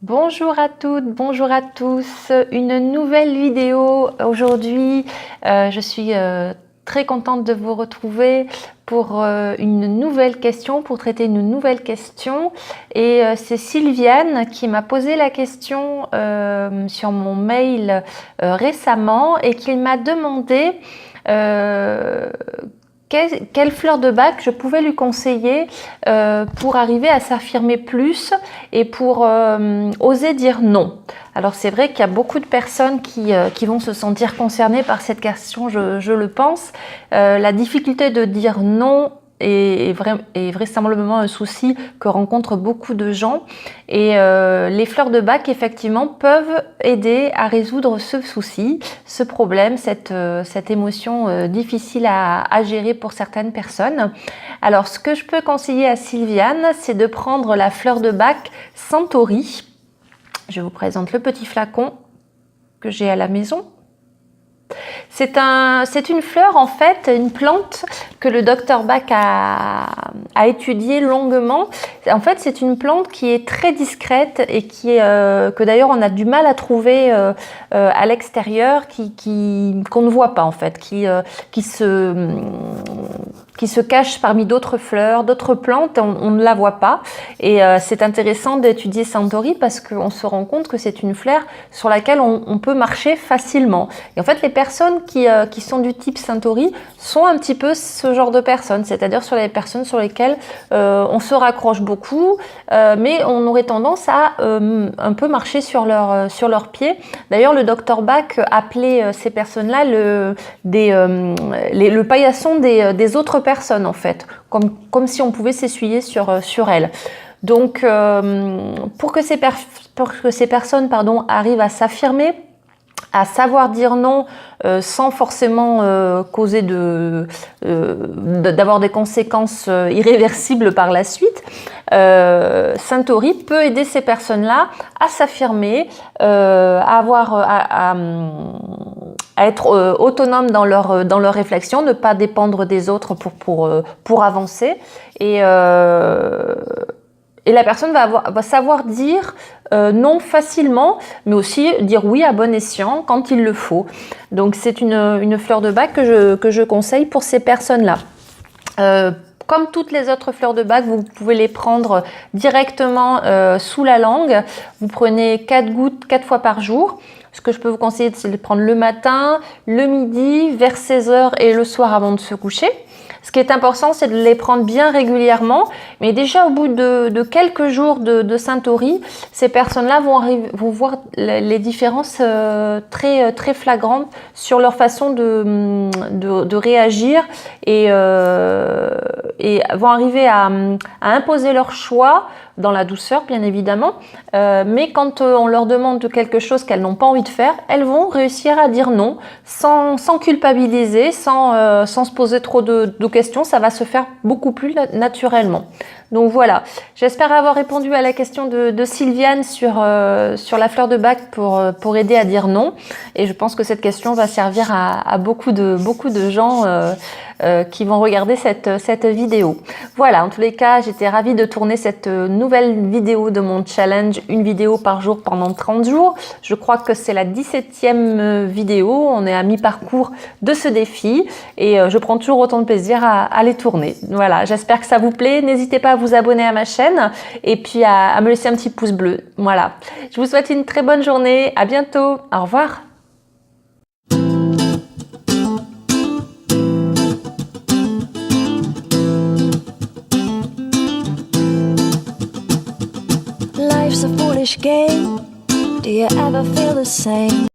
Bonjour à toutes, bonjour à tous. Une nouvelle vidéo aujourd'hui. Je suis très contente de vous retrouver pour une nouvelle question, pour traiter une nouvelle question. Et c'est Sylviane qui m'a posé la question sur mon mail récemment et qui m'a demandé quelle fleur de bac je pouvais lui conseiller pour arriver à s'affirmer plus et pour oser dire non. Alors c'est vrai qu'il y a beaucoup de personnes qui vont se sentir concernées par cette question, je le pense. La difficulté de dire non est vraisemblablement un souci que rencontrent beaucoup de gens. Et les fleurs de bac, effectivement, peuvent aider à résoudre ce souci, ce problème, cette émotion difficile à gérer pour certaines personnes. Alors, ce que je peux conseiller à Sylviane, c'est de prendre la fleur de bac Centauri. Je vous présente le petit flacon que j'ai à la maison. C'est une fleur, en fait, une plante que le docteur Bach a étudiée longuement. En fait, c'est une plante qui est très discrète et que d'ailleurs on a du mal à trouver à l'extérieur, qu'on ne voit pas en fait, qui se cache parmi d'autres fleurs, d'autres plantes, on ne la voit pas. Et c'est intéressant d'étudier Centauri parce qu'on se rend compte que c'est une fleur sur laquelle on peut marcher facilement. Et en fait, les personnes qui sont du type Centauri sont un petit peu ce genre de personnes, c'est-à-dire sur les personnes sur lesquelles on se raccroche beaucoup, mais on aurait tendance à un peu marcher sur leurs pieds. D'ailleurs, le docteur Bach appelait ces personnes-là le paillasson des autres personnes, en fait, comme si on pouvait s'essuyer sur elles. Donc, pour que ces personnes arrivent à s'affirmer, à savoir dire non sans forcément causer d'avoir des conséquences irréversibles par la suite, Centauri peut aider ces personnes-là à s'affirmer, à être autonomes dans leur réflexion, ne pas dépendre des autres pour avancer. Et la personne va savoir dire non facilement, mais aussi dire oui à bon escient quand il le faut. Donc c'est une fleur de bac que je conseille pour ces personnes-là. Comme toutes les autres fleurs de bac, vous pouvez les prendre directement sous la langue. Vous prenez 4 gouttes 4 fois par jour. Ce que je peux vous conseiller, c'est de les prendre le matin, le midi, vers 16h et le soir avant de se coucher. Ce qui est important, c'est de les prendre bien régulièrement. Mais déjà, au bout de quelques jours de Centauri, ces personnes-là vont voir les différences très, très flagrantes sur leur façon de réagir et vont arriver à imposer leur choix dans la douceur, bien évidemment. Mais quand on leur demande quelque chose qu'elles n'ont pas envie de faire, elles vont réussir à dire non sans culpabiliser, sans se poser trop de questions. Ça va se faire beaucoup plus naturellement. Donc voilà, j'espère avoir répondu à la question de Sylviane sur la fleur de bac pour aider à dire non. Et je pense que cette question va servir à beaucoup de gens qui vont regarder cette vidéo. Voilà, en tous les cas, j'étais ravie de tourner cette nouvelle vidéo de mon challenge, une vidéo par jour pendant 30 jours. Je crois que c'est la 17e vidéo, on est à mi-parcours de ce défi et je prends toujours autant de plaisir à les tourner. Voilà, j'espère que ça vous plaît. N'hésitez pas à vous abonner à ma chaîne et puis à me laisser un petit pouce bleu. Voilà, je vous souhaite une très bonne journée, à bientôt, au revoir. Life's a foolish game. Do you ever feel the same?